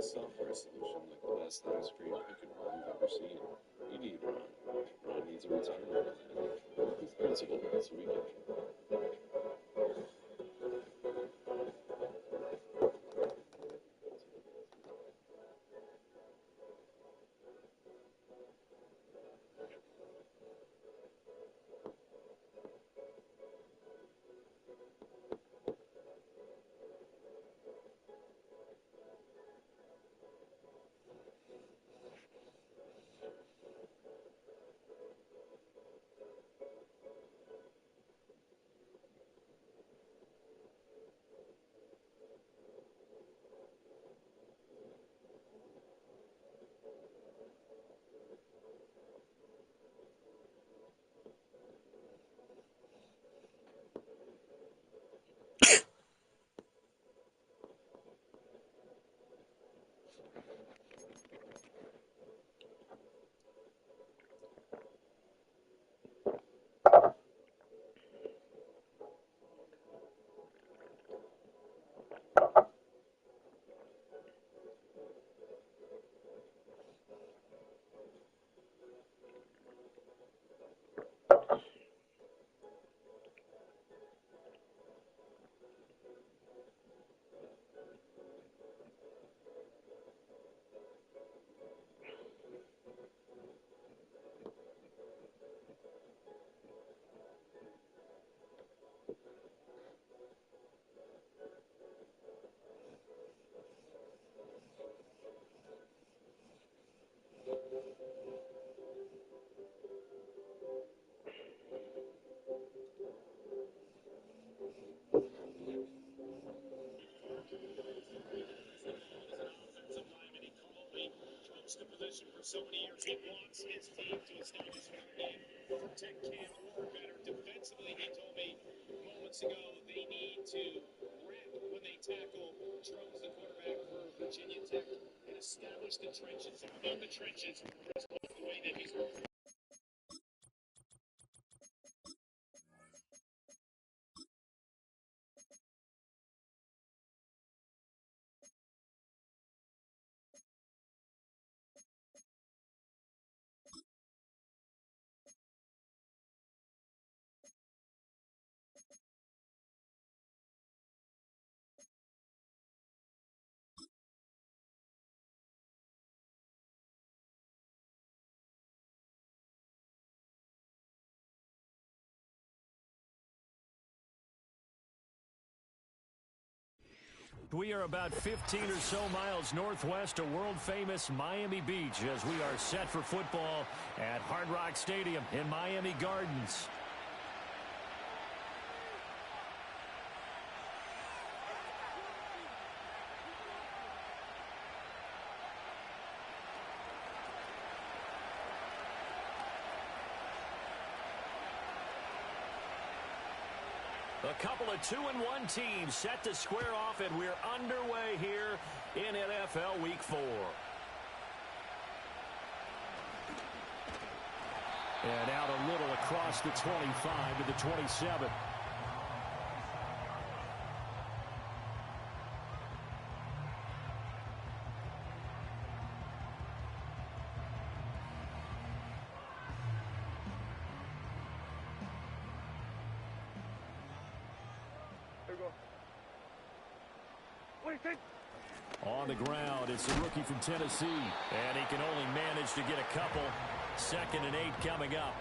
a software solution like the best live stream pick and roll you've ever seen. You need Ron. Ron needs a retirement. He's invincible this weekend. The position for so many years. He wants his team to establish their game, protect Cam, or better defensively. He told me moments ago they need to wrap when they tackle Jones, the quarterback for Virginia Tech, and establish the trenches. In the trenches, that's the way that he's working. We are about 15 or so miles northwest of world-famous Miami Beach as we are set for football at Hard Rock Stadium in Miami Gardens. A couple of 2-1 teams set to square off, and we're underway here in NFL Week 4. And out a little across the 25 to the 27. On the ground, it's the rookie from Tennessee, and he can only manage to get a couple. 2nd and 8 coming up.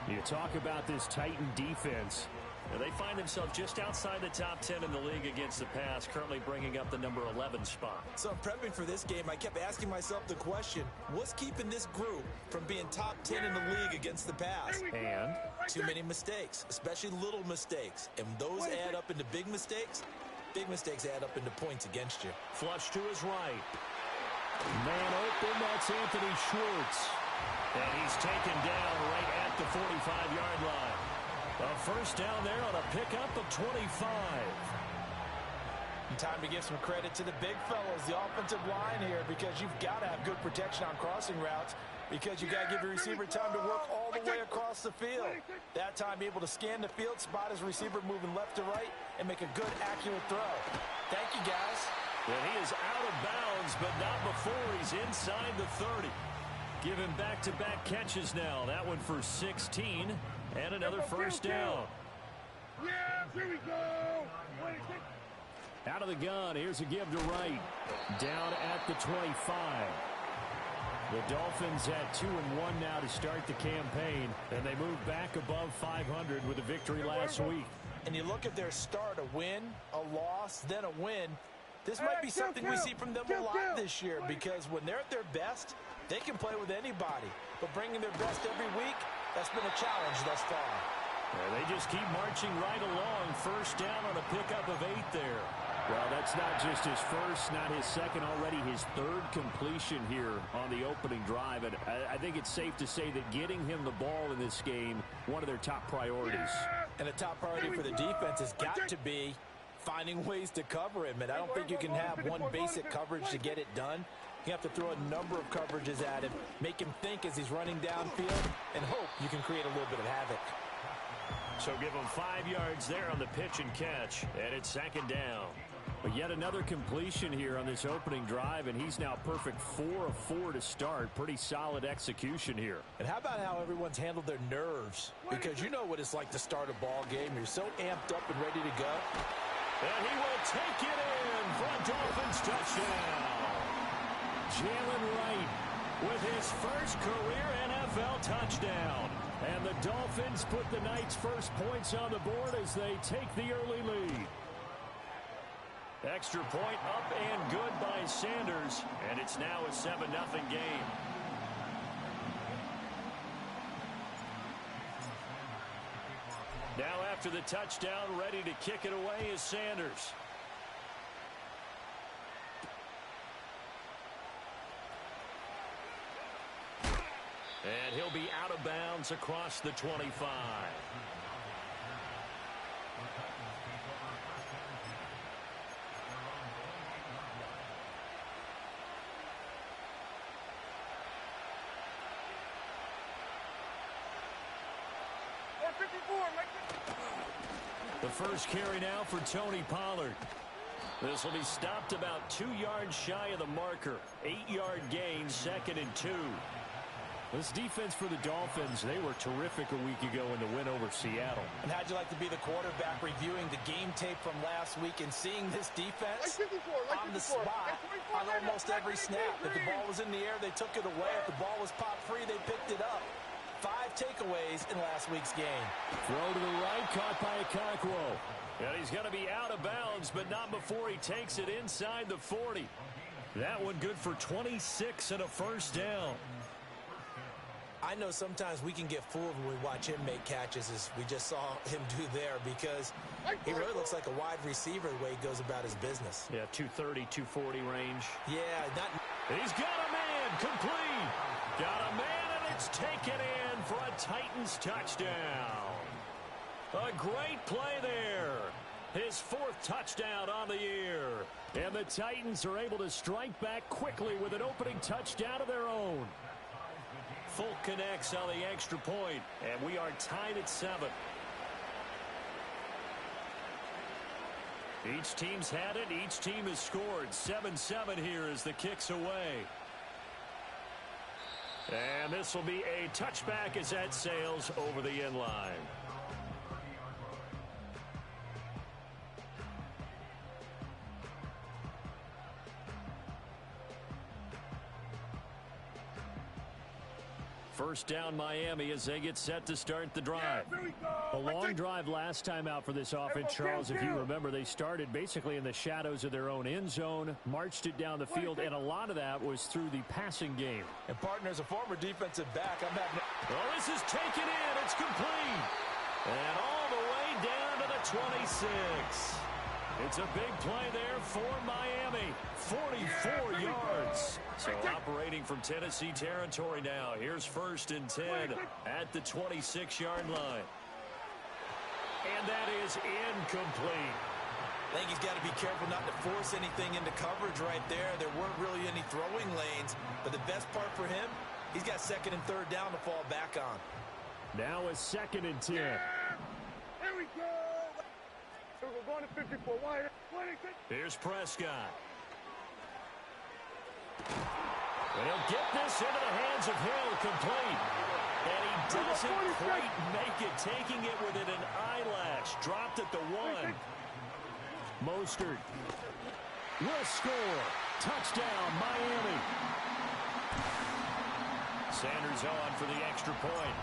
You talk about this Titan defense. Now, they find themselves just outside the top 10 in the league against the pass, currently bringing up the number 11 spot. So I'm prepping for this game. I kept asking myself the question, what's keeping this group from being top 10 in the league against the pass? And too many mistakes, especially little mistakes. And those add up into big mistakes. Big mistakes add up into points against you. Flush to his right. Man open, that's Anthony Schwartz. And he's taken down right at the 45-yard line. A first down there on a pickup of 25. And time to give some credit to the big fellows, the offensive line here, because you've got to have good protection on crossing routes, because you've got to give your receiver time to work all the way across the field. That time able to scan the field, spot his receiver moving left to right, and make a good, accurate throw. Thank you, guys. And he is out of bounds, but not before he's inside the 30. Give him back-to-back catches now. That one for 16 and another first down. Yeah, here we go. Out of the gun, here's a give to Wright. Down at the 25. The Dolphins at 2-1 now to start the campaign, and they move back above 500 with a victory last week. And you look at their start, a win, a loss, then a win. This might be something we see from them a lot this year, because when they're at their best, they can play with anybody. But bringing their best every week, that's been a challenge thus far. Yeah, they just keep marching right along. First down on a pickup of 8 there. Well, that's not just his first, not his second, already his third completion here on the opening drive. And I think it's safe to say that getting him the ball in this game, one of their top priorities. And a top priority for the defense has got to be finding ways to cover him. And I don't think you can have one basic coverage to get it done. You have to throw a number of coverages at him, make him think as he's running downfield, and hope you can create a little bit of havoc. So give him 5 yards there on the pitch and catch, and it's second down. But yet another completion here on this opening drive, and he's now perfect 4 of 4 to start. Pretty solid execution here. And how about how everyone's handled their nerves? Because you know what it's like to start a ball game. You're so amped up and ready to go. And he will take it in for a Dolphins touchdown. Jalen Wright with his first career NFL touchdown. And the Dolphins put the night's first points on the board as they take the early lead. Extra point up and good by Sanders, and it's now a 7-0 game. Now after the touchdown, ready to kick it away is Sanders. And he'll be out of bounds across the 25. The first carry now for Tony Pollard. This will be stopped about 2 yards shy of the marker. 8-yard gain, 2nd and 2. This defense for the Dolphins, they were terrific a week ago in the win over Seattle. And how'd you like to be the quarterback reviewing the game tape from last week and seeing this defense on the spot on almost every snap? If the ball was in the air, they took it away. If the ball was popped free, they picked it up. 5 takeaways in last week's game. Throw to the right, caught by Okonkwo. And he's going to be out of bounds, but not before he takes it inside the 40. That one good for 26 and a first down. I know sometimes we can get fooled when we watch him make catches, as we just saw him do there, because he really looks like a wide receiver the way he goes about his business. Yeah, 230, 240 range. Yeah, He's got a man, complete. Got a man, and it's taken in for a Titans touchdown. A great play there. His 4th touchdown on the year. And the Titans are able to strike back quickly with an opening touchdown of their own. Folk connects on the extra point, and we are tied at 7. Each team's had it. Each team has scored. 7-7 here as the kick's away. And this will be a touchback as that sails over the end line. First down Miami as they get set to start the drive. A long drive last time out for this offense, Charles. If you remember, they started basically in the shadows of their own end zone, marched it down the field, and a lot of that was through the passing game. And partner, as a former defensive back, I'm having... Well, this is taken in. It's complete. And all the way down to the 26. It's a big play there for Miami. 44 yards. So operating from Tennessee territory now. Here's 1st and 10 at the 26-yard line. And that is incomplete. I think he's got to be careful not to force anything into coverage right there. There weren't really any throwing lanes. But the best part for him, he's got 2nd and 3rd down to fall back on. Now a 2nd and 10. Here we go. So we're going to 54. Here's Prescott. And he'll get this into the hands of Hill, complete. And he doesn't quite make it, taking it within an eyelash. Dropped at the 1. Mostert will score. Touchdown, Miami. Sanders on for the extra point.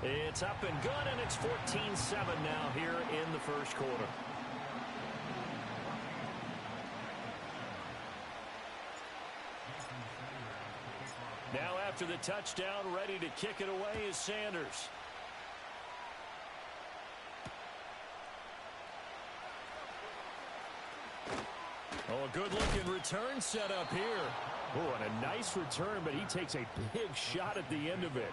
It's up and good, and it's 14-7 now here in the first quarter. Now after the touchdown, ready to kick it away is Sanders. Oh, a good-looking return set up here. Oh, and a nice return, but he takes a big shot at the end of it.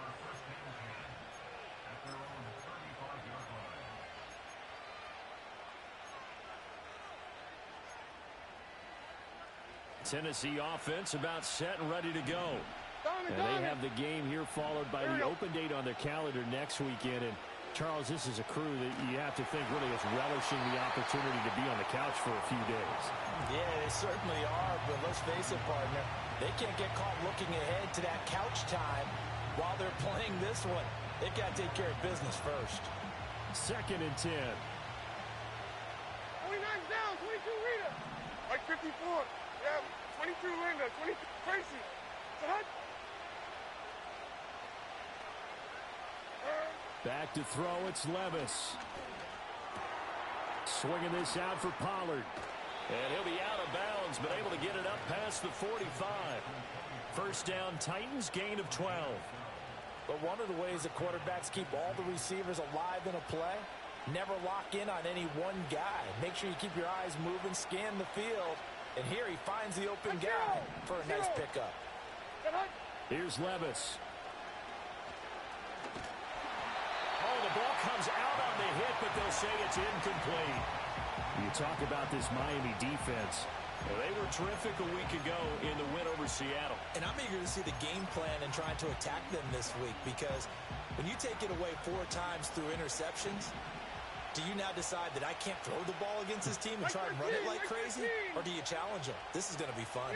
Tennessee offense about set and ready to go. And they have the game here followed by the open date on their calendar next weekend. And Charles, this is a crew that you have to think really is relishing the opportunity to be on the couch for a few days. Yeah, they certainly are, but let's face it, partner. They can't get caught looking ahead to that couch time while they're playing this one. They've got to take care of business first. 2nd and 10. 29's down, 22 Rita. Like 54. Yeah, 22 Linda, 22 Tracy. Back to throw, it's Levis. Swinging this out for Pollard. And he'll be out of bounds, but able to get it up past the 45. First down, Titans, gain of 12. But one of the ways that quarterbacks keep all the receivers alive in a play, never lock in on any one guy. Make sure you keep your eyes moving, scan the field. And here he finds the open guy for a nice pickup. Here's Levis. Oh, the ball comes out on the hit, but they'll say it's incomplete. You talk about this Miami defense. Well, they were terrific a week ago in the win over Seattle. And I'm eager to see the game plan and trying to attack them this week, because when you take it away 4 times through interceptions, do you now decide that I can't throw the ball against this team and try and run it like crazy? Or do you challenge them? This is going to be fun.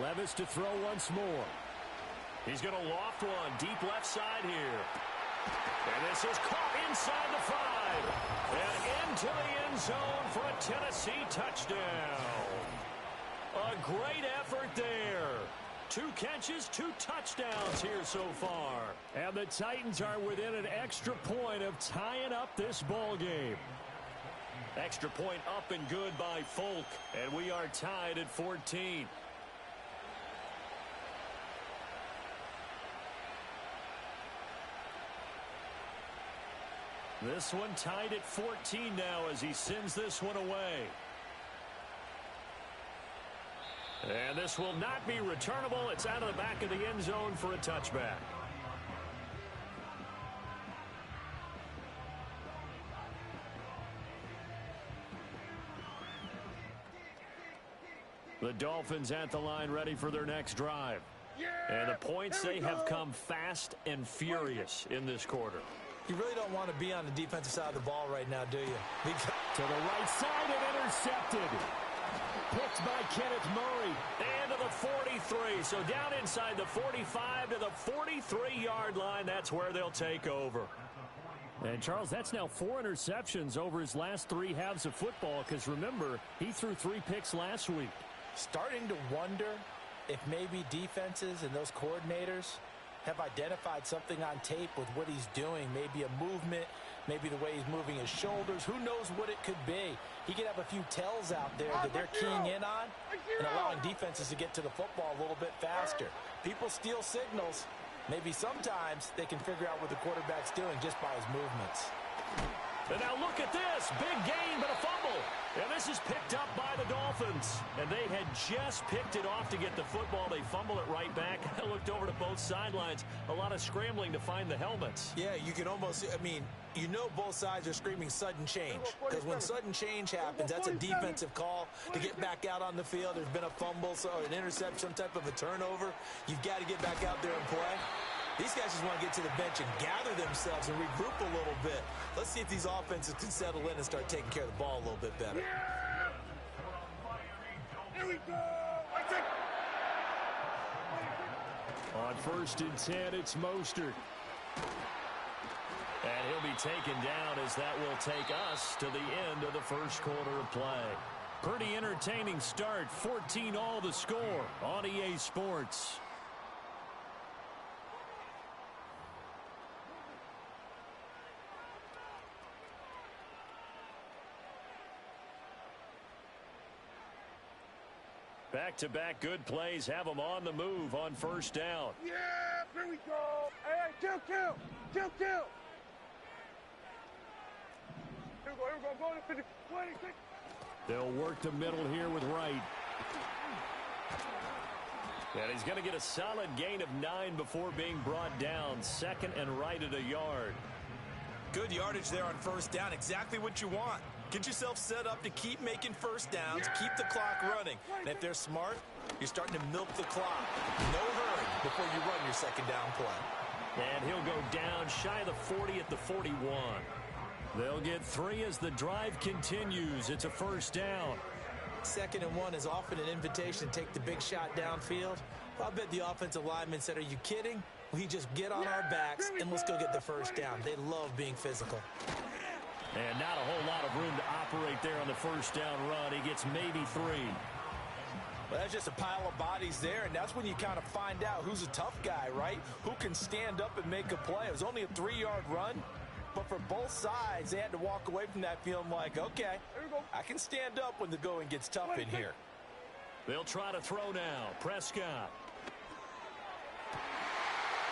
Levis to throw once more. He's going to loft one deep left side here. And this is caught inside the 5. And into the end zone for a Tennessee touchdown. A great effort there. 2 catches, 2 touchdowns here so far. And the Titans are within an extra point of tying up this ball game. Extra point up and good by Folk. And we are tied at 14. This one tied at 14 now as he sends this one away. And this will not be returnable. It's out of the back of the end zone for a touchback. The Dolphins at the line ready for their next drive. And the points, they have come fast and furious in this quarter. You really don't want to be on the defensive side of the ball right now, do you? Because to the right side and intercepted. Picked by Kenneth Murray. And to the 43. So down inside the 45 to the 43-yard line. That's where they'll take over. And, Charles, that's now 4 interceptions over his last 3 halves of football. Because, remember, he threw 3 picks last week. Starting to wonder if maybe defenses and those coordinators have identified something on tape with what he's doing. Maybe a movement, maybe the way he's moving his shoulders. Who knows what it could be? He could have a few tells out there that they're keying in on and allowing defenses to get to the football a little bit faster. People steal signals. Maybe sometimes they can figure out what the quarterback's doing just by his movements. And now look at this. Big gain, but a fumble. And this is picked up by the Dolphins. And they had just picked it off to get the football. They fumble it right back. I looked over to both sidelines. A lot of scrambling to find the helmets. Yeah, you can almost, I mean, you know both sides are screaming sudden change. Because when sudden change happens, that's a defensive call to get back out on the field. There's been a fumble, so an interception, some type of a turnover. You've got to get back out there and play. These guys just want to get to the bench and gather themselves and regroup a little bit. Let's see if these offenses can settle in and start taking care of the ball a little bit better. Yeah! Here we go! On 1st and 10, it's Mostert. And he'll be taken down as that will take us to the end of the first quarter of play. Pretty entertaining start. 14 all the score on EA Sports. Back-to-back good plays have them on the move on 1st down. Yeah, here we go. Hey, kill. Here we go. Go to 50. 26. They'll work the middle here with Wright. And he's going to get a solid gain of 9 before being brought down. 2nd and right at a yard. Good yardage there on 1st down. Exactly what you want. Get yourself set up to keep making 1st downs, keep the clock running. And if they're smart, you're starting to milk the clock. No hurry before you run your 2nd down play. And he'll go down shy of the 40 at the 41. They'll get 3 as the drive continues. It's a 1st down. 2nd and 1 is often an invitation to take the big shot downfield. I'll bet the offensive lineman said, are you kidding? We just get on our backs and let's go get the 1st down. They love being physical. And not a whole lot of room to operate there on the 1st down run. He gets maybe 3. Well, that's just a pile of bodies there, and that's when you kind of find out who's a tough guy, right? Who can stand up and make a play. It was only a 3-yard run, but for both sides, they had to walk away from that feeling like, okay, I can stand up when the going gets tough in here. They'll try to throw now. Prescott.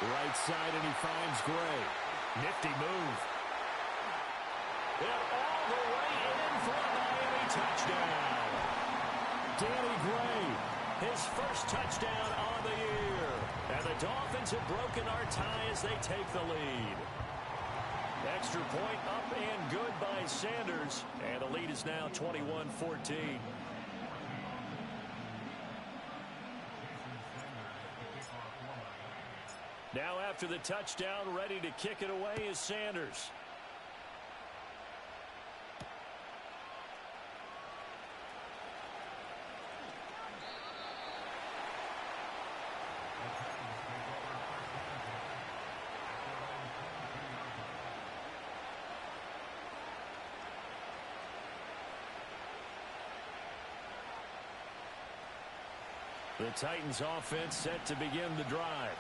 Right side, and he finds Gray. Nifty move. And all the way in for a Miami touchdown. Danny Gray, his first touchdown on the year. And the Dolphins have broken our tie as they take the lead. Extra point up and good by Sanders. And the lead is now 21-14. Now after the touchdown, ready to kick it away is Sanders. The Titans offense set to begin the drive.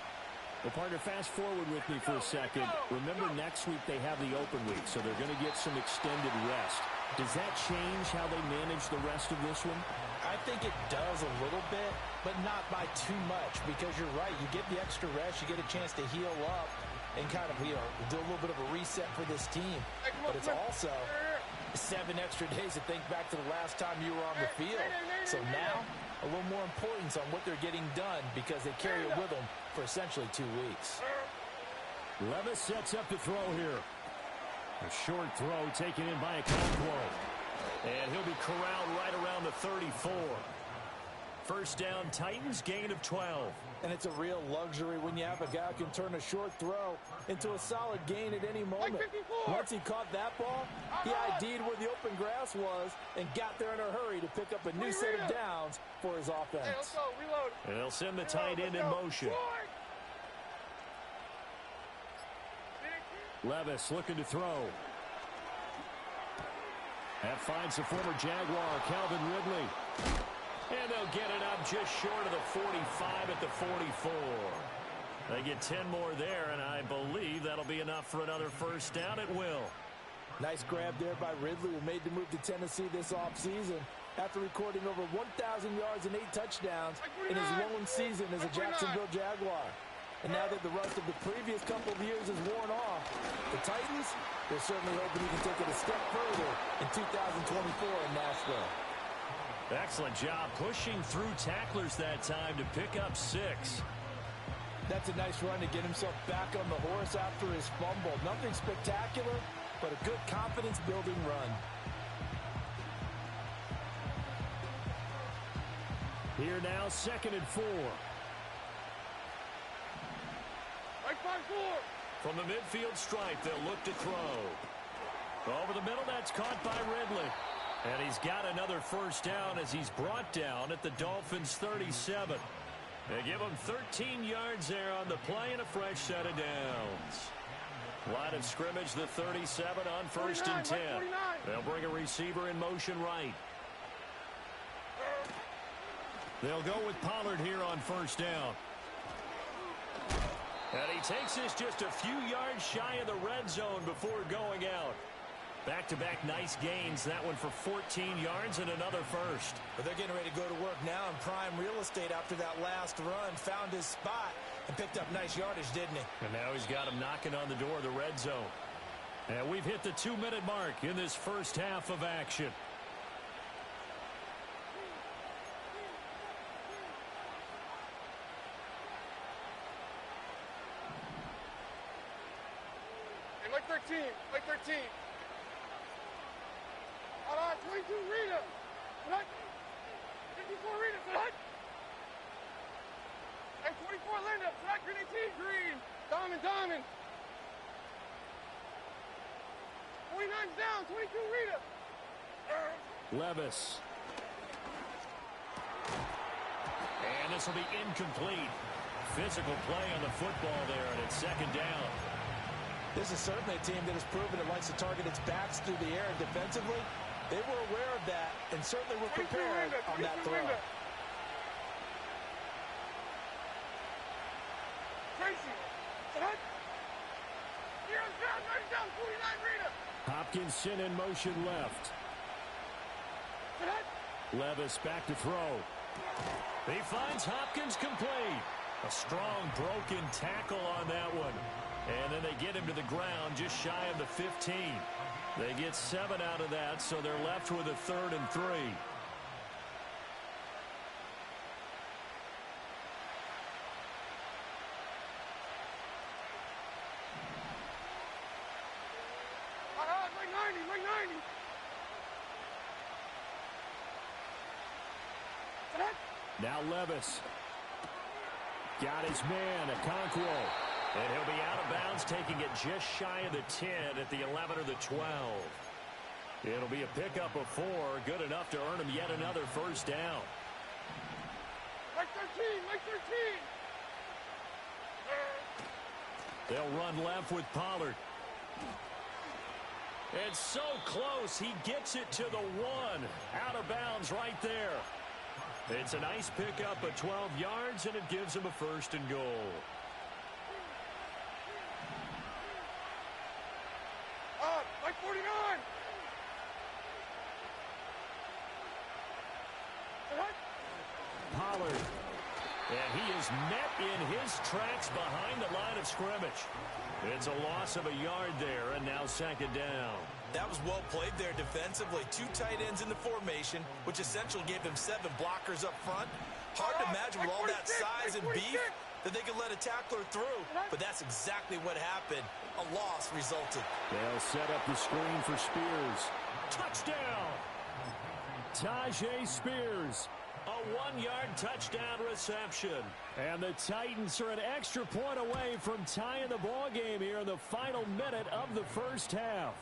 Well, partner, fast forward with me for a second. Remember, next week they have the open week, so they're going to get some extended rest. Does that change how they manage the rest of this one? I think it does a little bit, but not by too much, because you're right. You get the extra rest, you get a chance to heal up and kind of, do a little bit of a reset for this team. But it's also 7 extra days to think back to the last time you were on the field. So now, a little more importance on what they're getting done because they carry it with them for essentially 2 weeks. Levis sets up to throw here. A short throw taken in by Okonkwo. And he'll be corralled right around the 34. First down, Titans, gain of 12. And it's a real luxury when you have a guy who can turn a short throw into a solid gain at any moment. Once he caught that ball, he ID'd where the open grass was and got there in a hurry to pick up a new set of downs for his offense. Hey, let's go, reload. And they'll send the tight end in motion. Levis looking to throw. That finds the former Jaguar, Calvin Ridley. And they'll get it up just short of the 45 at the 44. They get 10 more there, and I believe that'll be enough for another first down. It will. Nice grab there by Ridley, who made the move to Tennessee this offseason after recording over 1,000 yards and 8 touchdowns in his lone season as a Jacksonville Jaguar. And now that the rust of the previous couple of years is worn off, the Titans, they're certainly hoping he can take it a step further in 2024 in Nashville. Excellent job pushing through tacklers that time to pick up 6. That's a nice run to get himself back on the horse after his fumble. Nothing spectacular, but a good confidence-building run. Here now, 2nd and 4. From the midfield stripe, they'll look to throw. Over the middle, that's caught by Ridley. And he's got another first down as he's brought down at the Dolphins' 37. They give him 13 yards there on the play and a fresh set of downs. Line of scrimmage, the 37 on first and 10. They'll bring a receiver in motion right. They'll go with Pollard here on first down. And he takes this just a few yards shy of the red zone before going out. Back-to-back nice gains. That one for 14 yards and another first. But they're getting ready to go to work now in prime real estate after that last run. Found his spot and picked up nice yardage, didn't he? And now he's got him knocking on the door of the red zone. And we've hit the 2-minute mark in this first half of action. Hey, Mike 13. Mike 13. All right, 22, Rita. 54, Rita. Hey, 24, Linda. Green 18, Green. Diamond. 49's down, 22, Rita. Levis. And this will be incomplete. Physical play on the football there, and it's second down. This is certainly a team that has proven it likes to target its backs through the air. Defensively, they were aware of that and certainly were prepared on that throw. Tracy. Down, 49, Rita. Hopkinson in motion left. Levis back to throw. He finds Hopkins complete. A strong broken tackle on that one. And then they get him to the ground just shy of the 15. They get 7 out of that, so they're left with a 3rd and 3. Like 90. Now Levis. Got his man, Okonkwo. And he'll be out of bounds, taking it just shy of the 10 at the 11 or the 12. It'll be a pickup of 4, good enough to earn him yet another first down. Like 13. They'll run left with Pollard. It's so close, he gets it to the 1. Out of bounds right there. It's a nice pickup of 12 yards, and it gives him a first and goal. Like 49. Pollard. And he is met in his tracks behind the line of scrimmage. It's a loss of a yard there, and now second down. That was well played there defensively. 2 tight ends in the formation, which essentially gave them 7 blockers up front. Hard to imagine with all that size and beef that they could let a tackler through, but that's exactly what happened. A loss resulted. They'll set up the screen for Spears. Touchdown! Tajay Spears. A 1-yard touchdown reception. And the Titans are an extra point away from tying the ball game here in the final minute of the first half.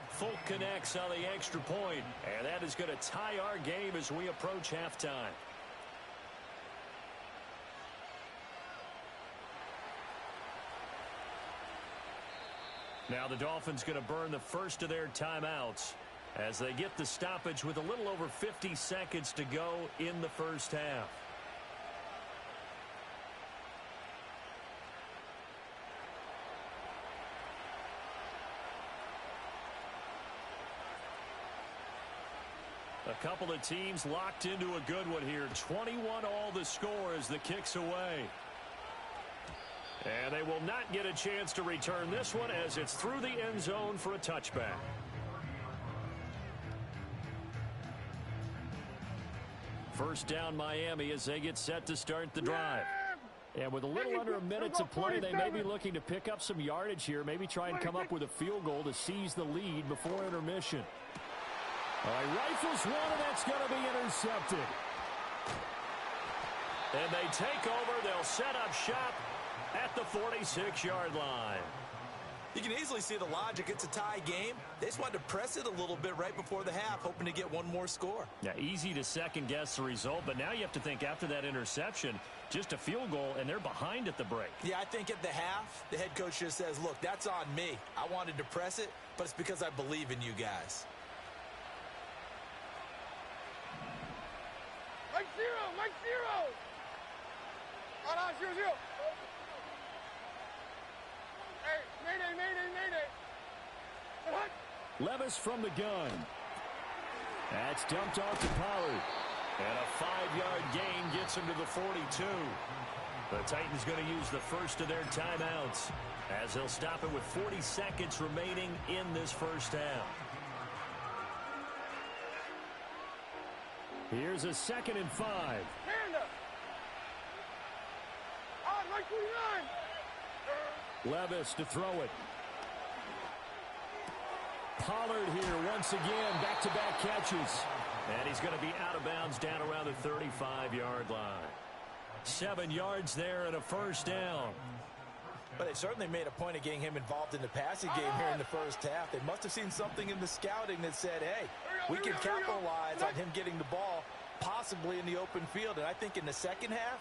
Folk connects on the extra point, and that is going to tie our game as we approach halftime. Now the Dolphins going to burn the first of their timeouts as they get the stoppage with a little over 50 seconds to go in the first half. A couple of teams locked into a good one here. 21 all the score as the kick's away. And they will not get a chance to return this one as it's through the end zone for a touchback. First down Miami as they get set to start the drive. And with a little under a minute to play, they may be looking to pick up some yardage here, maybe try and come up with a field goal to seize the lead before intermission. All right, rifles one, and that's going to be intercepted. And they take over. They'll set up shop at the 46-yard line. You can easily see the logic. It's a tie game. They just wanted to press it a little bit right before the half, hoping to get one more score. Yeah, easy to second-guess the result, but now you have to think after that interception, just a field goal, and they're behind at the break. Yeah, I think at the half, the head coach just says, look, that's on me. I wanted to press it, but it's because I believe in you guys. Mike zero! Mike zero! Oh, no, 0-0. Hey, mayday, mayday, mayday. What? Levis from the gun. That's dumped off to Pollard. And a 5-yard gain gets him to the 42. The Titans going to use the first of their timeouts as they'll stop it with 40 seconds remaining in this first half. Here's a 2nd and 5. Panda! Oh, Mike 29! Levis to throw it. Pollard here once again, back-to-back catches. And he's going to be out of bounds down around the 35-yard line. 7 yards there and a first down. But they certainly made a point of getting him involved in the passing game here in the first half. They must have seen something in the scouting that said, hey, we can capitalize on him getting the ball possibly in the open field. And I think in the second half,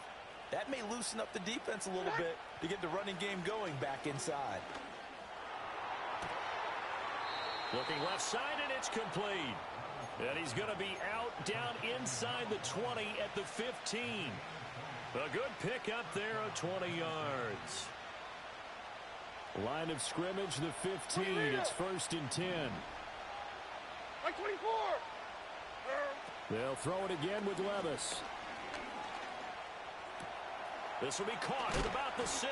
that may loosen up the defense a little bit to get the running game going back inside. Looking left side, and it's complete. And he's going to be out down inside the 20 at the 15. A good pick up there of 20 yards. Line of scrimmage, the 15. It's 1st and 10. Mike 24! They'll throw it again with Levis. This will be caught at about the 6.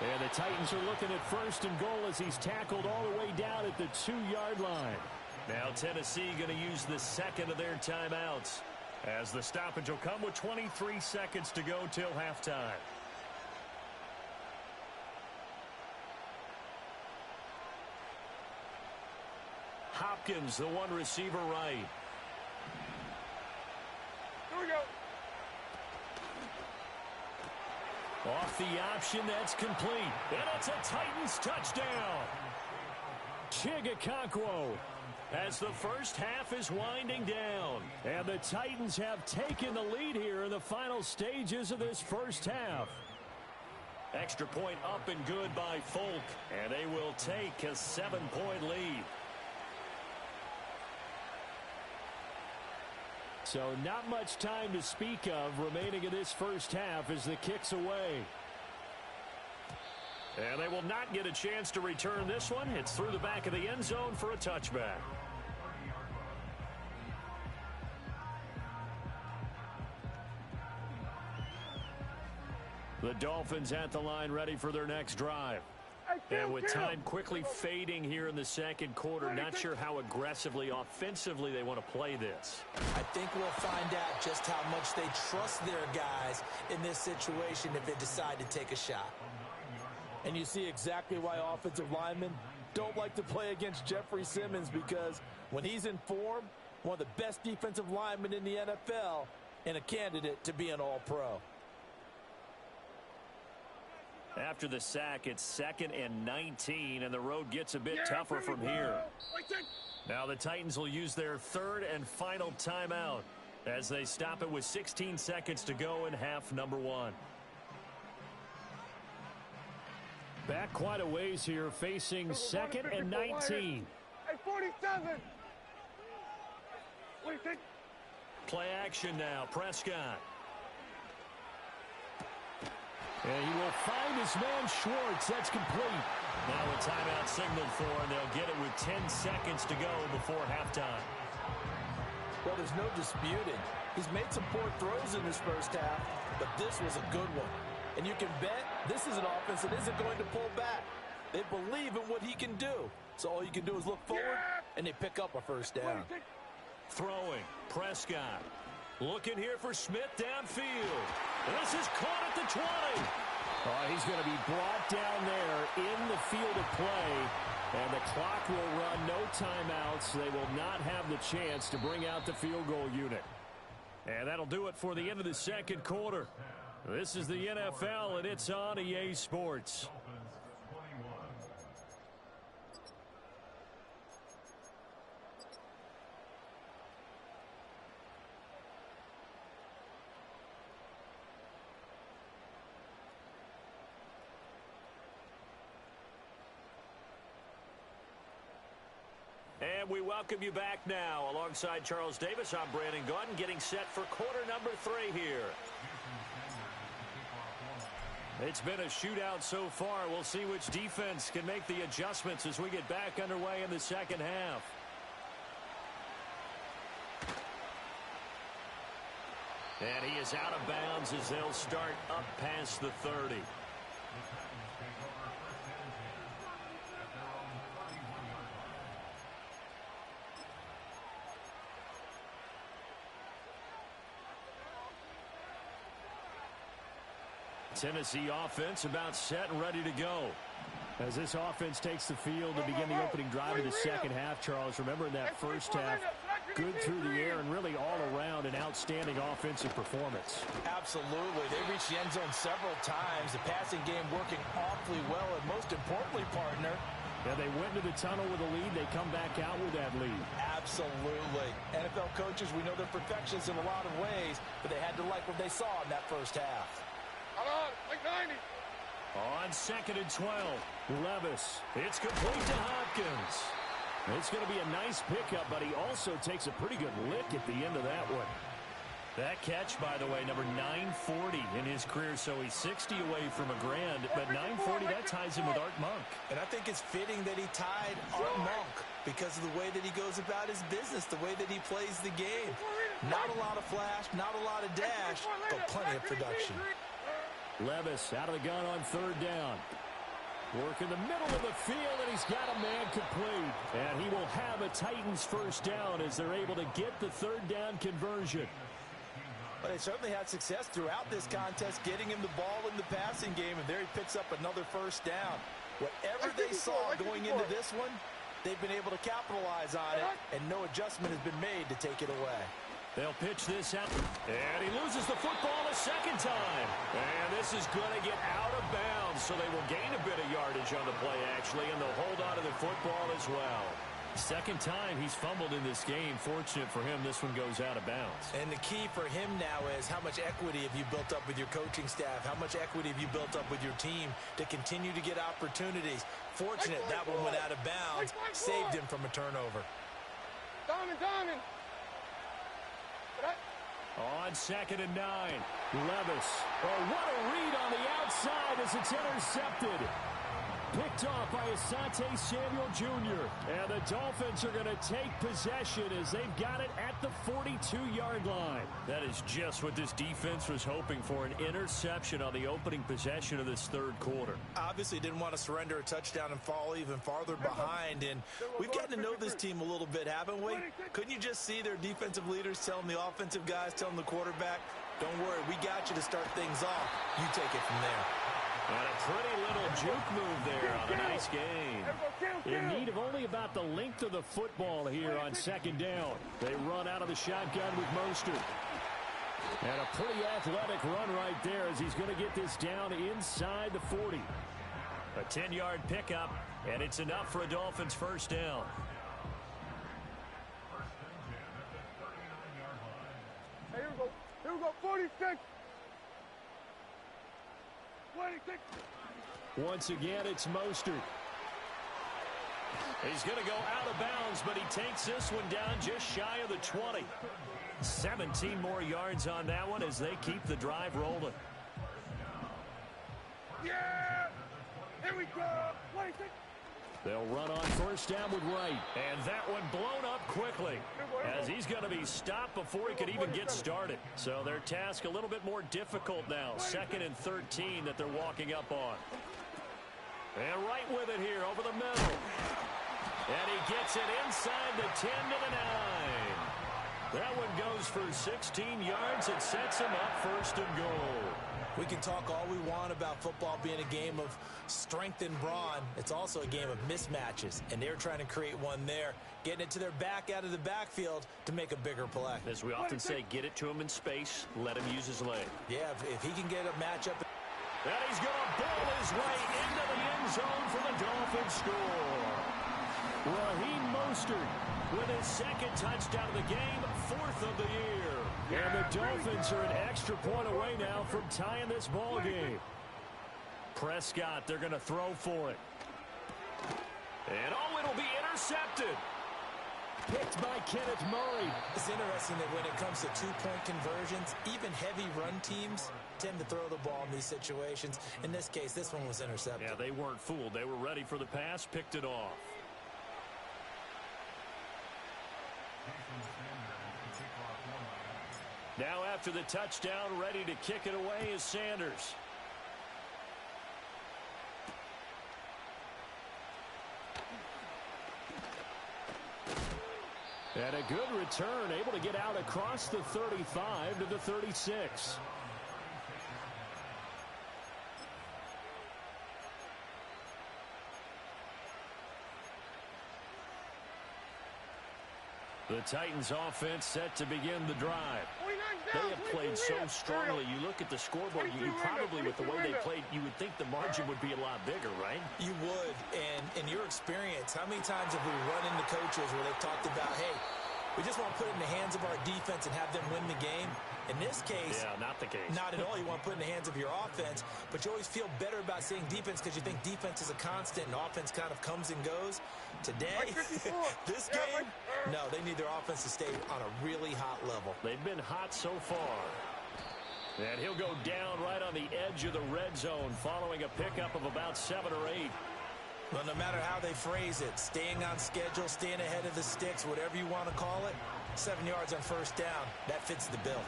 And the Titans are looking at 1st and goal as he's tackled all the way down at the 2-yard line. Now Tennessee going to use the second of their timeouts as the stoppage will come with 23 seconds to go till halftime. Hopkins, the one receiver right. Here we go. Off the option, that's complete. And it's a Titans touchdown. Chigakonkwo. As the first half is winding down. And the Titans have taken the lead here in the final stages of this first half. Extra point up and good by Folk. And they will take a 7-point lead. So not much time to speak of remaining in this first half as the kick's away. And they will not get a chance to return this one. It's through the back of the end zone for a touchback. The Dolphins at the line ready for their next drive. And with time quickly fading here in the second quarter, not sure how aggressively, offensively they want to play this. I think we'll find out just how much they trust their guys in this situation if they decide to take a shot. And you see exactly why offensive linemen don't like to play against Jeffrey Simmons, because when he's in form, one of the best defensive linemen in the NFL and a candidate to be an All-Pro. After the sack, it's 2nd and 19, and the road gets a bit tougher from here. Now the Titans will use their 3rd and final timeout as they stop it with 16 seconds to go in half number 1. Back quite a ways here, facing 2nd and 19. Hey, 47! Play action now, Prescott. And he will find his man Schwartz. That's complete. Now a timeout signaled for, and they'll get it with 10 seconds to go before halftime. Well, there's no disputing. He's made some poor throws in this first half, but this was a good one. And you can bet this is an offense that isn't going to pull back. They believe in what he can do. So all you can do is look forward, and they pick up a first down. Throwing, Prescott. Looking here for Smith downfield. This is caught at the 20. He's going to be brought down there in the field of play. And the clock will run, no timeouts. They will not have the chance to bring out the field goal unit. And that'll do it for the end of the second quarter. This is the NFL, and it's on EA Sports. And we welcome you back now. Alongside Charles Davis, I'm Brandon Gaudin, getting set for quarter number 3 here. It's been a shootout so far. We'll see which defense can make the adjustments as we get back underway in the second half. And he is out of bounds as they'll start up past the 30. Tennessee offense about set and ready to go. As this offense takes the field to begin the opening drive of the second half, Charles, remember in that first half, good through the air and really all around an outstanding offensive performance. Absolutely. They reached the end zone several times. The passing game working awfully well, and most importantly, partner, yeah, they went to the tunnel with a lead. They come back out with that lead. Absolutely. NFL coaches, we know they're perfectionists in a lot of ways, but they had to like what they saw in that first half. Like 90. On 2nd and 12, Levis. It's complete to Hopkins. It's going to be a nice pickup, but he also takes a pretty good lick at the end of that one. That catch, by the way, number 940 in his career, so he's 60 away from a grand, but 940, that ties him with Art Monk. And I think it's fitting that he tied Art Monk because of the way that he goes about his business, the way that he plays the game. Not a lot of flash, not a lot of dash, but plenty of production. Levis out of the gun on 3rd down. Work in the middle of the field, and he's got a man complete. And he will have a Titans first down as they're able to get the 3rd down conversion. But they certainly had success throughout this contest, getting him the ball in the passing game, and there he picks up another first down. Whatever they saw going into this one, they've been able to capitalize on it, and no adjustment has been made to take it away. They'll pitch this out, and he loses the football a second time. And this is going to get out of bounds, so they will gain a bit of yardage on the play, actually, and they'll hold on to the football as well. Second time he's fumbled in this game. Fortunate for him, this one goes out of bounds. And the key for him now is how much equity have you built up with your coaching staff? How much equity have you built up with your team to continue to get opportunities? Fortunate that one went out of bounds, saved him from a turnover. Diamond. On 2nd and 9, Levis. Oh, what a read on the outside as it's intercepted. Picked off by Asante Samuel Jr. And the Dolphins are going to take possession as they've got it at the 42-yard line. That is just what this defense was hoping for, an interception on the opening possession of this 3rd quarter. Obviously didn't want to surrender a touchdown and fall even farther behind. And we've gotten to know this team a little bit, haven't we? Couldn't you just see their defensive leaders telling the offensive guys, telling the quarterback, don't worry, we got you to start things off. You take it from there. And a pretty little juke move there on a nice game. In need of only about the length of the football here on 2nd down. They run out of the shotgun with Mostert. And a pretty athletic run right there as he's going to get this down inside the 40. A 10-yard pickup, and it's enough for a Dolphins first down. Hey, here we go, 46. Once again, it's Mostert. He's going to go out of bounds, but he takes this one down just shy of the 20. 17 more yards on that one as they keep the drive rolling. Yeah! Here we go! 26. They'll run on first down with Wright. And that one blown up quickly as he's going to be stopped before he could even get started. So their task a little bit more difficult now. 2nd and 13 that they're walking up on. And right with it here over the middle. And he gets it inside the 10 to the 9. That one goes for 16 yards. It sets him up 1st and goal. We can talk all we want about football being a game of strength and brawn. It's also a game of mismatches, and they're trying to create one there, getting it to their back out of the backfield to make a bigger play. As we often say, get it to him in space, let him use his leg. Yeah, if he can get a matchup. And he's going to ball his way into the end zone for the Dolphins score. Raheem Mostert with his second touchdown of the game, 4th of the year. And the Dolphins are an extra point away now from tying this ball game. Prescott, they're going to throw for it. And it'll be intercepted. Picked by Kenneth Murray. It's interesting that when it comes to two-point conversions, even heavy run teams tend to throw the ball in these situations. In this case, this one was intercepted. Yeah, they weren't fooled. They were ready for the pass, picked it off. Now after the touchdown, ready to kick it away is Sanders. And a good return, able to get out across the 35 to the 36. The Titans offense set to begin the drive. They have played so strongly. You look at the scoreboard, you probably, with the way they played, you would think the margin would be a lot bigger, right? You would. And in your experience, how many times have we run into coaches where they've talked about, hey, we just want to put it in the hands of our defense and have them win the game? In this case, yeah, not the case. Not at all. You want to put it in the hands of your offense, but you always feel better about saying defense because you think defense is a constant and offense kind of comes and goes. Today, this game, no, they need their offense to stay on a really hot level. They've been hot so far. And he'll go down right on the edge of the red zone following a pickup of about 7 or 8. Well, no matter how they phrase it, staying on schedule, staying ahead of the sticks, whatever you want to call it, 7 yards on first down, that fits the bill.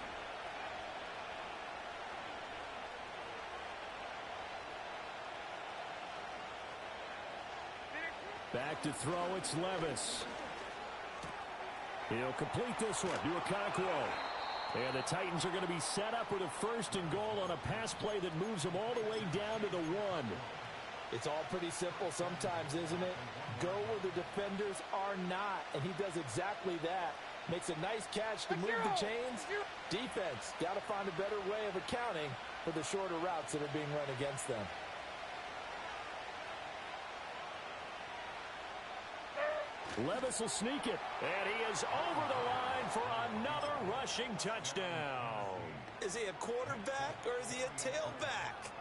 Back to throw, it's Levis. He'll complete this one to Okonkwo. And the Titans are going to be set up with a 1st and goal on a pass play that moves them all the way down to the 1. It's all pretty simple sometimes, isn't it? Go where the defenders are not, and he does exactly that. Makes a nice catch to move the chains. Defense, got to find a better way of accounting for the shorter routes that are being run against them. Levis will sneak it. And he is over the line for another rushing touchdown. Is he a quarterback or is he a tailback?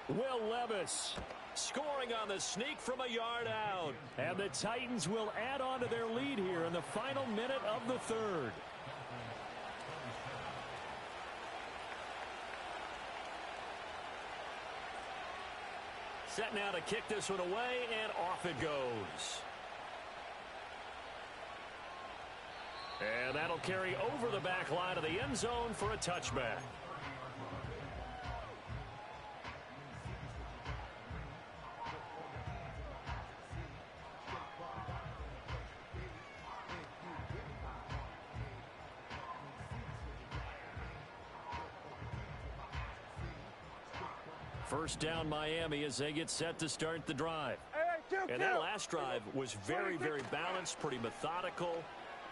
Will Levis scoring on the sneak from a yard out. And the Titans will add on to their lead here in the final minute of the 3rd. Set now to kick this one away, and off it goes. And that'll carry over the back line of the end zone for a touchback. First down Miami as they get set to start the drive. And that last drive was very, very balanced, pretty methodical.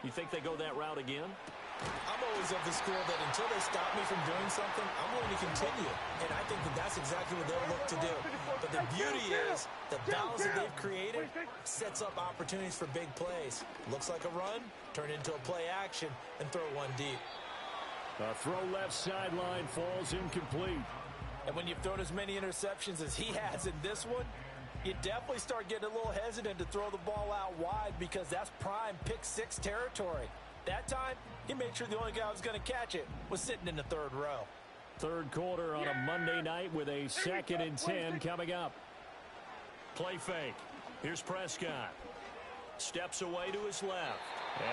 You think they go that route again? I'm always of the school that until they stop me from doing something, I'm going to continue. And I think that that's exactly what they'll look to do. But the beauty is the balance that they've created sets up opportunities for big plays. Looks like a run, turn into a play action, and throw one deep. A throw left sideline falls incomplete. And when you've thrown as many interceptions as he has in this one, you definitely start getting a little hesitant to throw the ball out wide because that's prime pick-6 territory. That time, he made sure the only guy who was going to catch it was sitting in the 3rd row. 3rd quarter on a Monday night with a 2nd and 10 coming up. Play fake. Here's Prescott. Steps away to his left.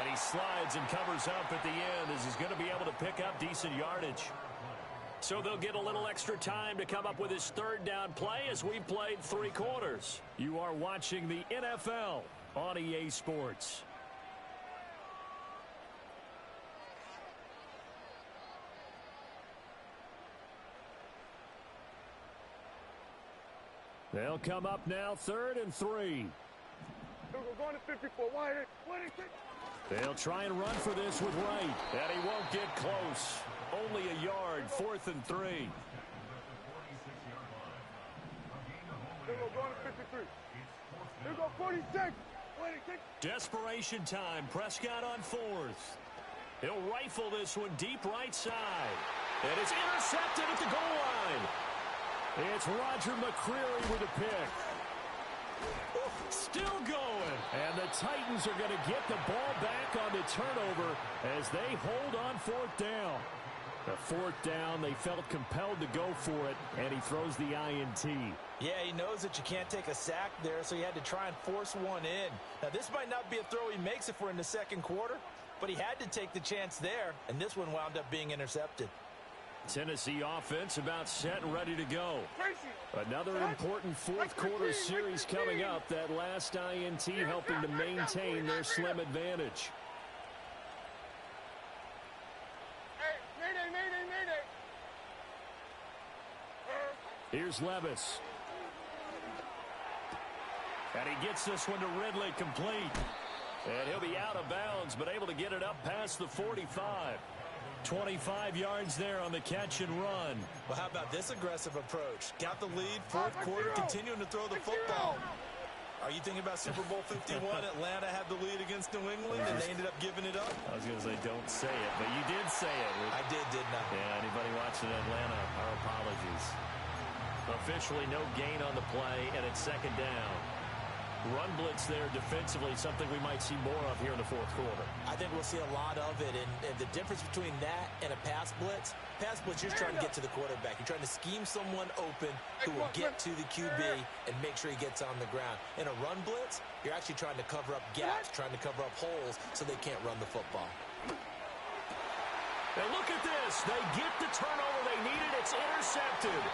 And he slides and covers up at the end as he's going to be able to pick up decent yardage. So they'll get a little extra time to come up with his 3rd down play as we played 3 quarters. You are watching the NFL on EA Sports. They'll come up now, 3rd and 3. Going to 54. They'll try and run for this with Wright. And he won't get close. Only a yard, 4th and 3. Going to 53. They'll go 46. Desperation time. Prescott on 4th. He'll rifle this one deep right side. And it's intercepted at the goal line. It's Roger McCreary with a pick. Still going. And the Titans are going to get the ball back on the turnover as they hold on 4th down. The 4th down, they felt compelled to go for it, and he throws the INT. Yeah, he knows that you can't take a sack there, so he had to try and force one in. Now, this might not be a throw he makes if we're in the 2nd quarter, but he had to take the chance there, and this one wound up being intercepted. Tennessee offense about set and ready to go. Another important 4th quarter series coming up. That last INT helping to maintain their slim advantage. Here's Levis. And he gets this one to Ridley complete. And he'll be out of bounds, but able to get it up past the 45. 25 yards there on the catch and run. Well, how about this aggressive approach? Got the lead, 4th quarter, continuing to throw the football. Are you thinking about Super Bowl 51? Atlanta had the lead against New England, and they ended up giving it up? I was going to say don't say it, but you did say it. I didn't I? Yeah, anybody watching Atlanta, our apologies. Officially no gain on the play, and it's 2nd down. Run blitz there defensively, something we might see more of here in the 4th quarter. I think we'll see a lot of it, and the difference between that and a pass blitz, you're trying to get to the quarterback. You're trying to scheme someone open who will get to the QB and make sure he gets on the ground. In a run blitz, you're actually trying to cover up gaps, trying to cover up holes so they can't run the football. And look at this. They get the turnover they needed. It's intercepted.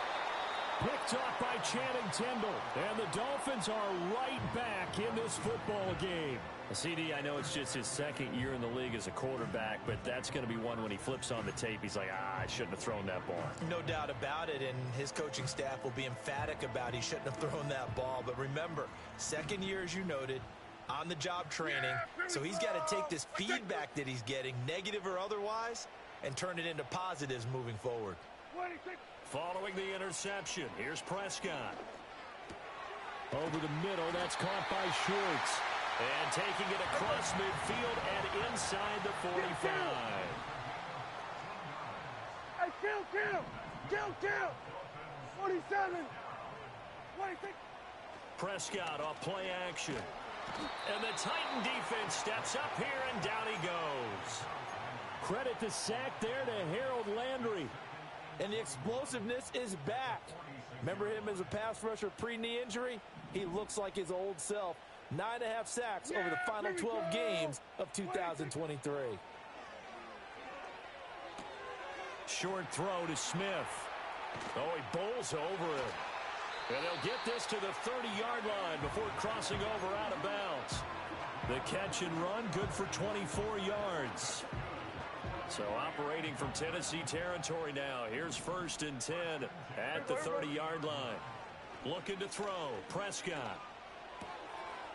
Picked off by Channing Tindall. And the Dolphins are right back in this football game. CD, I know it's just his 2nd year in the league as a quarterback, but that's going to be one when he flips on the tape. He's like, I shouldn't have thrown that ball. No doubt about it, and his coaching staff will be emphatic about he shouldn't have thrown that ball. But remember, 2nd year, as you noted, on-the-job training, so he's got to take this feedback that he's getting, negative or otherwise, and turn it into positives moving forward. Following the interception, here's Prescott. Over the middle, that's caught by Schwartz. And taking it across midfield and inside the 45. Hey, kill! 47! 26! Prescott off play action. And the Titan defense steps up here, and down he goes. Credit the sack there to Harold Landry. And the explosiveness is back. Remember him as a pass rusher pre-knee injury? He looks like his old self. 9.5 sacks over the final 12 games of 2023. Short throw to Smith. Oh, he bowls over it. And they'll get this to the 30-yard line before crossing over out of bounds. The catch and run, good for 24 yards. So operating from Tennessee territory now. Here's 1st and 10 at the 30-yard line. Looking to throw. Prescott.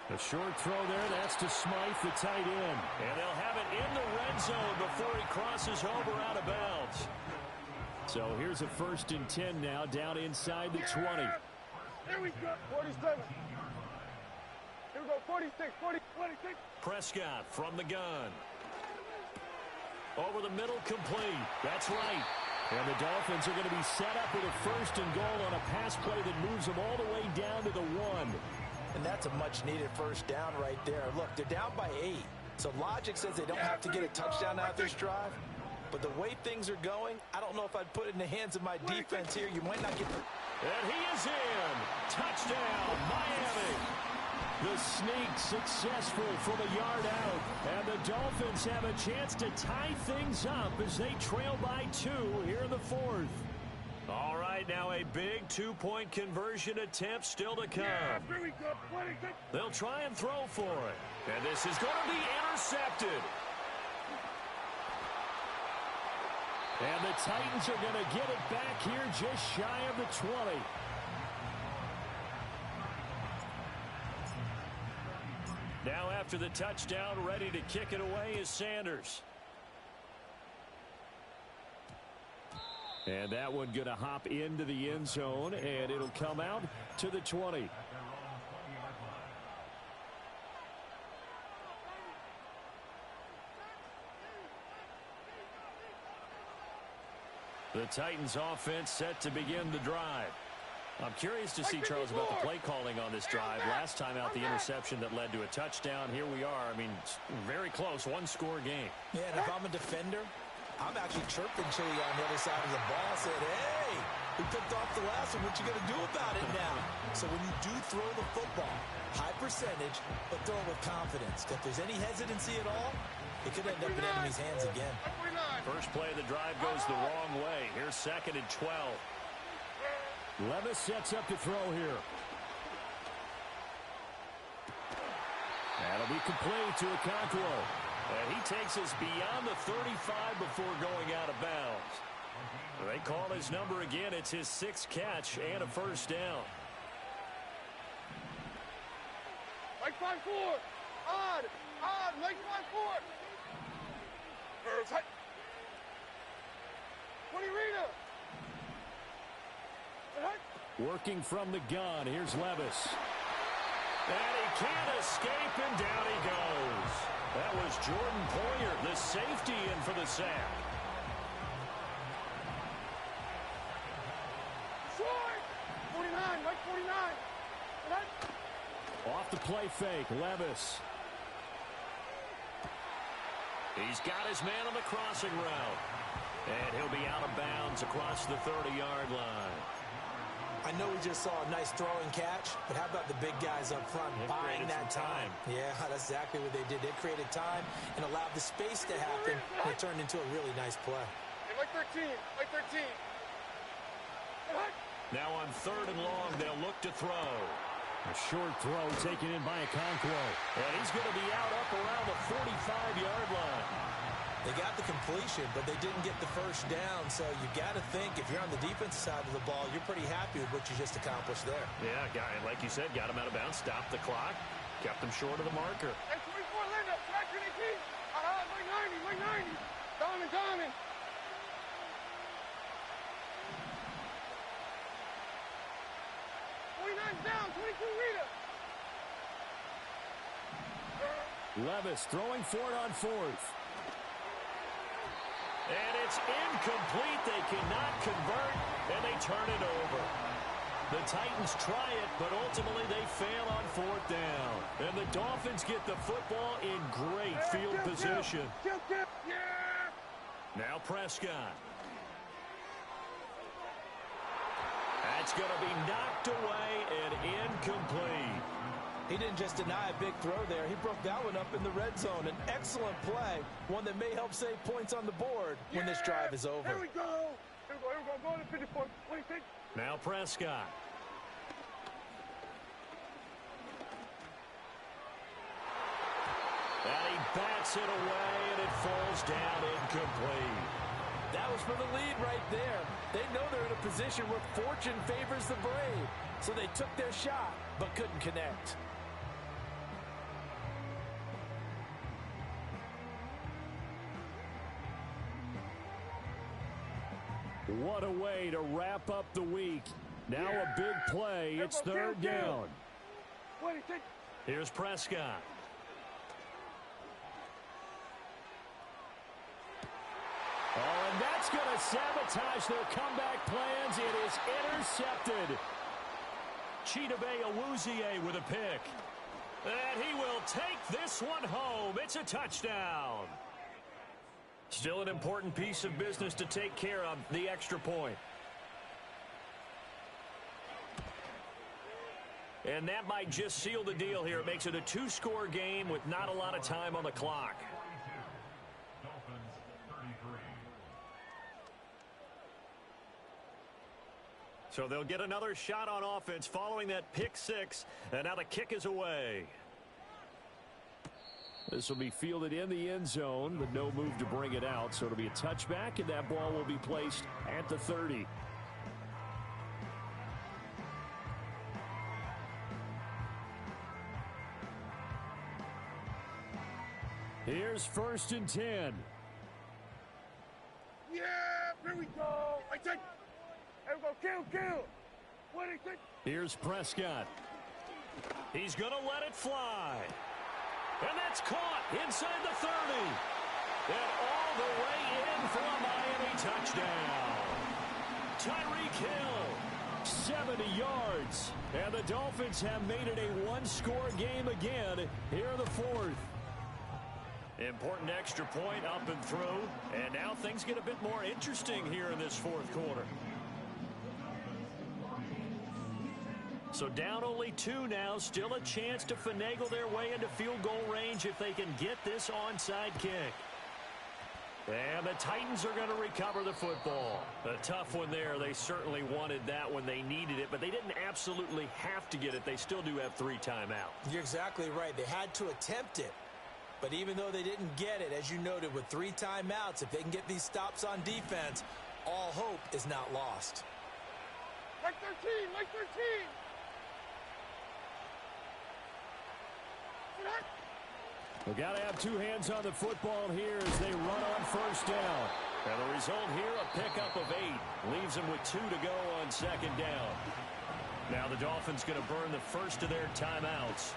A short throw there. That's to Smythe, the tight end. And they'll have it in the red zone before he crosses over out of bounds. So here's a 1st and 10 now, down inside the 20. Here we go. 47. Here we go. 46, 46. Prescott from the gun. Over the middle, complete. That's right. And the Dolphins are going to be set up with a 1st and goal on a pass play that moves them all the way down to the 1. And that's a much-needed 1st down right there. Look, they're down by 8. So logic says they don't have to get a touchdown out this drive. But the way things are going, I don't know if I'd put it in the hands of my defense here. You might not get... And he is in. Touchdown, Miami. The sneak successful from a yard out. And the Dolphins have a chance to tie things up as they trail by 2 here in the 4th. All right, now a big 2-point conversion attempt still to come. Here we go. 26. They'll try and throw for it. And this is going to be intercepted. And the Titans are going to get it back here just shy of the 20. Now after the touchdown, ready to kick it away is Sanders. And that one going to hop into the end zone, and it'll come out to the 20. The Titans offense set to begin the drive. I'm curious to see, Charles, about the play calling on this drive. Last time out, the interception that led to a touchdown. Here we are. I mean, very close, one-score game. Yeah, and if I'm a defender, I'm actually chirping Chili on the other side of the ball. Said, hey, we picked off the last one. What you going to do about it now? So when you do throw the football, high percentage, but throw it with confidence. If there's any hesitancy at all, it could end up in enemy's hands again. First play of the drive goes the wrong way. Here's 2nd and 12. Levis sets up to throw here. That'll be complete to Okonkwo. And he takes us beyond the 35 before going out of bounds. They call his number again. It's his 6th catch and a first down. Like 5-4. Odd. Like 5-4. 20 Rita. Working from the gun. Here's Levis. And he can't escape, and down he goes. That was Jordan Poyer, the safety, in for the sack. Short. 49. Like 49. Off the play fake. Levis. He's got his man on the crossing route. And he'll be out of bounds across the 30-yard line. I know we just saw a nice throwing catch, but how about the big guys up front buying that time? Yeah, that's exactly what they did. They created time and allowed the space to happen, and it turned into a really nice play. Like 13. Like 13. Now on 3rd and long, they'll look to throw. A short throw taken in by Okonkwo. And he's going to be out up around the 45-yard line. They got the completion, but they didn't get the first down. So you got to think if you're on the defensive side of the ball, you're pretty happy with what you just accomplished there. Yeah, guy, like you said, got him out of bounds, stopped the clock, kept him short of the marker. And 24 Linda, track 18. Like 90. Diamond. 49 down, 22 Rita. Levis throwing for it on 4th. And it's incomplete. They cannot convert, and they turn it over. The Titans try it, but ultimately they fail on 4th down. And the Dolphins get the football in great field position. Now Prescott. That's going to be knocked away and incomplete. He didn't just deny a big throw there. He broke that one up in the red zone. An excellent play, one that may help save points on the board when this drive is over. Here we go. Go to 54. 26. Now Prescott. And he bats it away, and it falls down incomplete. That was for the lead right there. They know they're in a position where fortune favors the brave. So they took their shot, but couldn't connect. What a way to wrap up the week. Now a big play. It's 3rd down. Here's Prescott. Oh, and that's going to sabotage their comeback plans. It is intercepted. Chidobe Awuzie with a pick. And he will take this one home. It's a touchdown. Still an important piece of business to take care of, the extra point. And that might just seal the deal here. It makes it a 2-score game with not a lot of time on the clock. So they'll get another shot on offense following that pick 6, and now the kick is away. This will be fielded in the end zone, but no move to bring it out. So it'll be a touchback, and that ball will be placed at the 30. Here's 1st and 10. Yeah, here we go. I take. There we go. Kill. What is it? Here's Prescott. He's going to let it fly. And that's caught inside the 30. And all the way in for a Miami touchdown. Tyreek Hill, 70 yards. And the Dolphins have made it a one-score game again here in the 4th. Important extra point up and through. And now things get a bit more interesting here in this 4th quarter. So down only 2 now. Still a chance to finagle their way into field goal range if they can get this onside kick. And the Titans are going to recover the football. A tough one there. They certainly wanted that when they needed it, but they didn't absolutely have to get it. They still do have 3 timeouts. You're exactly right. They had to attempt it. But even though they didn't get it, as you noted, with 3 timeouts, if they can get these stops on defense, all hope is not lost. Like 13. We've got to have 2 hands on the football here as they run on 1st down. And the result here, a pickup of 8. Leaves them with 2 to go on 2nd down. Now the Dolphins going to burn the first of their timeouts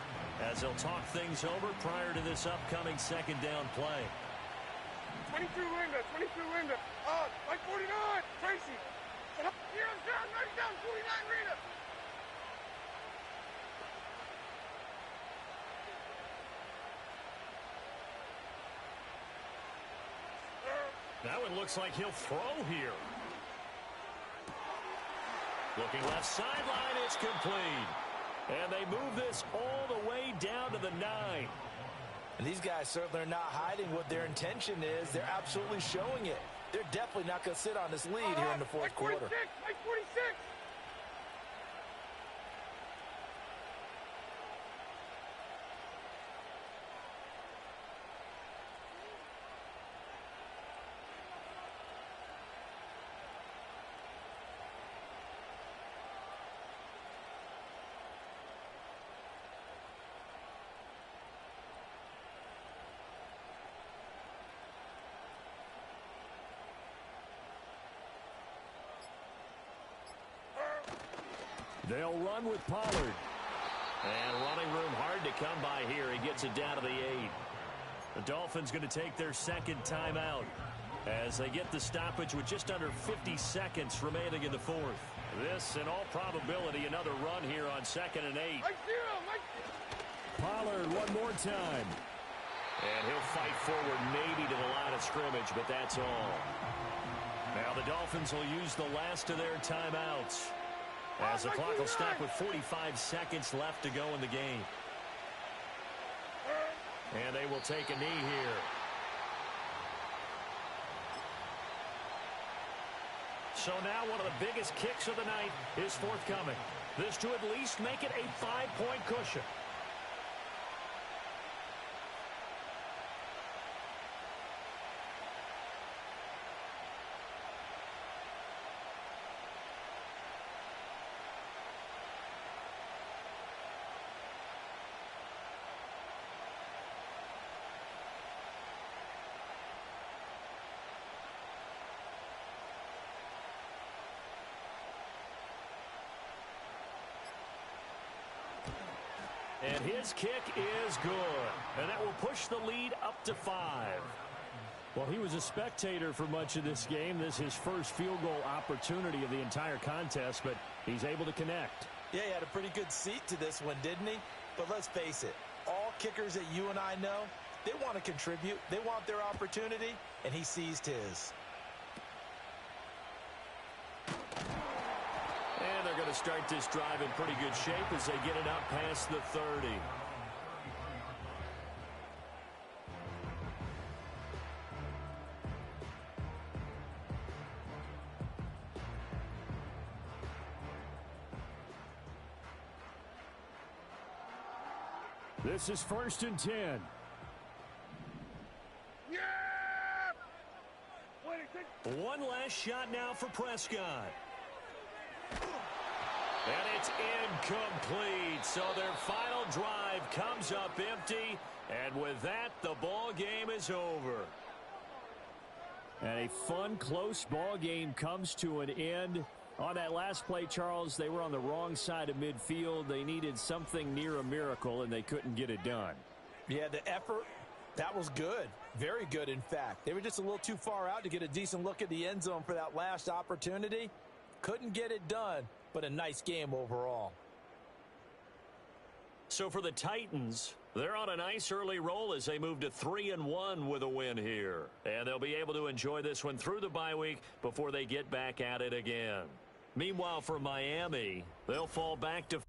as they'll talk things over prior to this upcoming 2nd down play. 22 Linda. Like 49. Tracy. Here, down, 49 Rita. That one looks like he'll throw here. Looking left sideline, it's complete. And they move this all the way down to the 9. And these guys certainly are not hiding what their intention is. They're absolutely showing it. They're definitely not going to sit on this lead here in the 4th quarter. Like 46. They'll run with Pollard. And running room hard to come by here. He gets it down to the 8. The Dolphins going to take their 2nd timeout as they get the stoppage with just under 50 seconds remaining in the 4th. This, in all probability, another run here on 2nd and 8. Pollard one more time. And he'll fight forward maybe to the line of scrimmage, but that's all. Now the Dolphins will use the last of their timeouts as the clock will stop with 45 seconds left to go in the game. And they will take a knee here. So now one of the biggest kicks of the night is forthcoming. This to at least make it a 5-point cushion. And his kick is good. And that will push the lead up to 5. Well, he was a spectator for much of this game. This is his first field goal opportunity of the entire contest, but he's able to connect. Yeah, he had a pretty good seat to this one, didn't he? But let's face it, all kickers that you and I know, they want to contribute. They want their opportunity, and he seized his. And they're going to start this drive in pretty good shape as they get it up past the 30. This is 1st and 10. Yeah! One last shot now for Prescott. And it's incomplete. So their final drive comes up empty. And with that, the ball game is over. And a fun, close ball game comes to an end. On that last play, Charles, they were on the wrong side of midfield. They needed something near a miracle, and they couldn't get it done. Yeah, the effort, that was good. Very good, in fact. They were just a little too far out to get a decent look at the end zone for that last opportunity. Couldn't get it done, but a nice game overall. So for the Titans, they're on a nice early roll as they move to 3-1 with a win here. And they'll be able to enjoy this one through the bye week before they get back at it again. Meanwhile, for Miami, they'll fall back to